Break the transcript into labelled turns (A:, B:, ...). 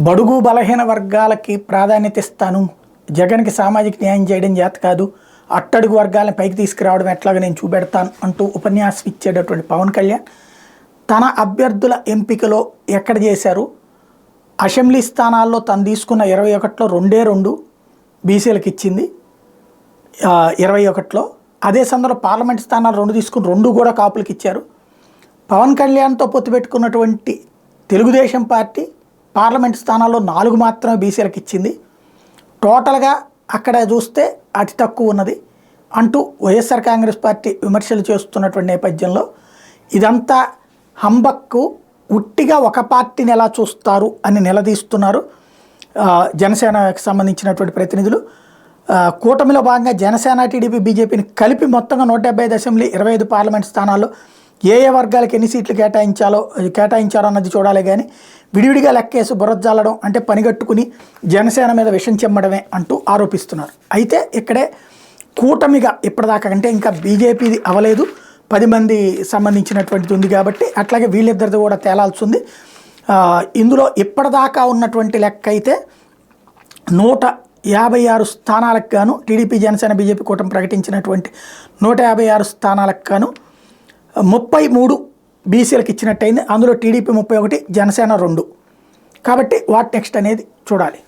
A: బడుగు బలహీన వర్గాలకి ప్రాధాన్యత ఇస్తాను, జగన్కి సామాజిక న్యాయం చేయడం చేత కాదు, అట్టడుగు వర్గాలను పైకి తీసుకురావడం ఎట్లాగా నేను చూపెడతాను అంటూ ఉపన్యాసం ఇచ్చేటటువంటి పవన్ కళ్యాణ్ తన అభ్యర్థుల ఎంపికలో ఎక్కడ చేశారు? అసెంబ్లీ స్థానాల్లో తను తీసుకున్న 21లో 2 బీసీలకు ఇచ్చింది 21లో. అదే సందర్భంలో పార్లమెంట్ స్థానాలు 2 తీసుకుని 2 కూడా కాపులకు ఇచ్చారు. పవన్ కళ్యాణ్తో పొత్తు పెట్టుకున్నటువంటి తెలుగుదేశం పార్టీ పార్లమెంట్ స్థానాల్లో 4 మాత్రమే బీసీలకు ఇచ్చింది. టోటల్గా అక్కడ చూస్తే అతి తక్కువ ఉన్నది అంటూ వైఎస్ఆర్ కాంగ్రెస్ పార్టీ విమర్శలు చేస్తున్నటువంటి నేపథ్యంలో ఇదంతా హంబక్కు, ఉట్టిగా ఒక పార్టీని ఎలా చూస్తారు అని నిలదీస్తున్నారు జనసేనకు సంబంధించినటువంటి ప్రతినిధులు. కూటమిలో భాగంగా జనసేన, టీడీపీ, బీజేపీని కలిపి మొత్తంగా 175 అసెంబ్లీ, 25 పార్లమెంట్ స్థానాల్లో ఏ వర్గాలకు ఎన్ని సీట్లు కేటాయించారో అన్నది చూడాలి. కానీ విడివిడిగా లెక్కేసి బురజాలడం అంటే పనిగట్టుకుని జనసేన మీద విషం చెమ్మడమే అంటూ ఆరోపిస్తున్నారు. అయితే ఇక్కడే కూటమిగా ఇప్పటిదాకా అంటే ఇంకా బీజేపీది అవలేదు, 10 మంది సంబంధించినటువంటిది ఉంది కాబట్టి అట్లాగే వీళ్ళిద్దరిది కూడా తేలాల్సి ఉంది. ఇందులో ఇప్పటిదాకా ఉన్నటువంటి లెక్క అయితే 156 స్థానాలకు గాను టీడీపీ, జనసేన, బీజేపీ కూటమి ప్రకటించినటువంటి 156 స్థానాలకు గాను 33 బీసీలకు ఇచ్చినట్టయింది. అందులో టీడీపీ 31, జనసేన 2. కాబట్టి వాట్ నెక్స్ట్ అనేది చూడాలి.